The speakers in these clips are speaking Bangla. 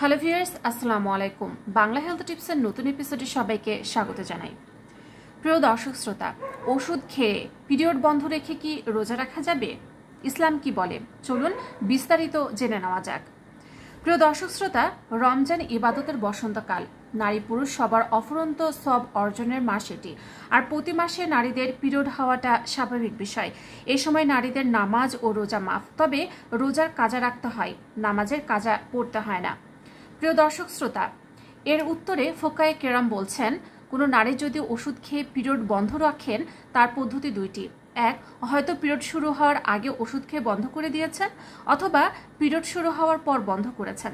হ্যালো ভিউয়ার্স, আসসালামু আলাইকুম। বাংলা হেলথ টিপসের নতুন এপিসোডে সবাইকে স্বাগত জানাই। প্রিয় দর্শক শ্রোতা, ওষুধ খেয়ে পিরিয়ড বন্ধ রেখে কি রোজা রাখা যাবে? ইসলাম কি বলে? চলুন বিস্তারিত জেনে নেওয়া যাক। প্রিয় দর্শক শ্রোতা, রমজান ইবাদতের বসন্তকাল। নারী পুরুষ সবার অফুরন্ত সব অর্জনের মাস এটি। আর প্রতি মাসে নারীদের পিরিয়ড হওয়াটা স্বাভাবিক বিষয়। এই সময় নারীদের নামাজ ও রোজা মাফ, তবে রোজার কাজা রাখতে হয়, নামাজের কাজা পড়তে হয় না। প্রিয় দর্শক শ্রোতা, এর উত্তরে ফোকায়ে কেরাম বলছেন, কোনো নারী যদি ওষুধ খেয়ে পিরিয়ড বন্ধ রাখেন তার পদ্ধতি দুইটি। এক, হয়তো পিরিয়ড শুরু হওয়ার আগে ওষুধ খেয়ে বন্ধ করে দিয়েছেন, অথবা পিরিয়ড শুরু হওয়ার পর বন্ধ করেছেন।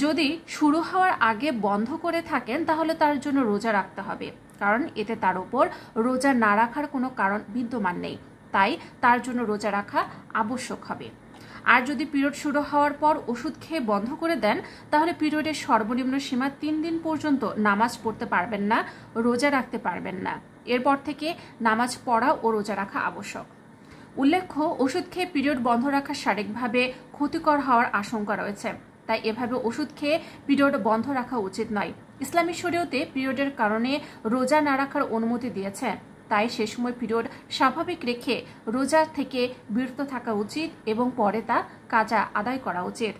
যদি শুরু হওয়ার আগে বন্ধ করে থাকেন তাহলে তার জন্য রোজা রাখতে হবে, কারণ এতে তার উপর রোজা না রাখার কোনো কারণ বিদ্যমান নেই, তাই তার জন্য রোজা রাখা আবশ্যক হবে। আর যদি পিরিয়ড শুরু হওয়ার পর ওষুধ খেয়ে বন্ধ করে দেন তাহলে পিরিয়ডের সর্বনিম্ন সীমা 3 দিন পর্যন্ত নামাজ পড়তে পারবেন না, রোজা রাখতে পারবেন না। এরপর থেকে নামাজ পড়া ও রোজা রাখা আবশ্যক। উল্লেখ্য, ওষুধ খেয়ে পিরিয়ড বন্ধ রাখা শারীরিকভাবে ক্ষতিকর হওয়ার আশঙ্কা রয়েছে, তাই এভাবে ওষুধ খেয়ে পিরিয়ড বন্ধ রাখা উচিত নয়। ইসলামী শরীয়তে পিরিয়ডের কারণে রোজা না রাখার অনুমতি দিয়েছে, তাই সে সময় পিরিয়ড স্বাভাবিক রেখে রোজা থেকে বিরত থাকা উচিত এবং পরে তা কাজা আদায় করা উচিত।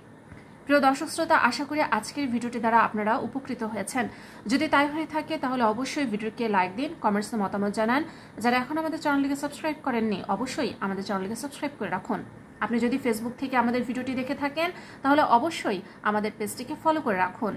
প্রিয় দর্শক শ্রোতা, আশা করি আজকের ভিডিওটি দ্বারা আপনারা উপকৃত হয়েছেন। যদি তাই হয়ে থাকে তাহলে অবশ্যই ভিডিওকে লাইক দিন, কমেন্টসে মতামত জানান। যারা এখন আমাদের চ্যানেলটিকে সাবস্ক্রাইব করেননি অবশ্যই আমাদের চ্যানেলটিকে সাবস্ক্রাইব করে রাখুন। আপনি যদি ফেসবুক থেকে আমাদের ভিডিওটি দেখে থাকেন তাহলে অবশ্যই আমাদের পেজটিকে ফলো করে রাখুন।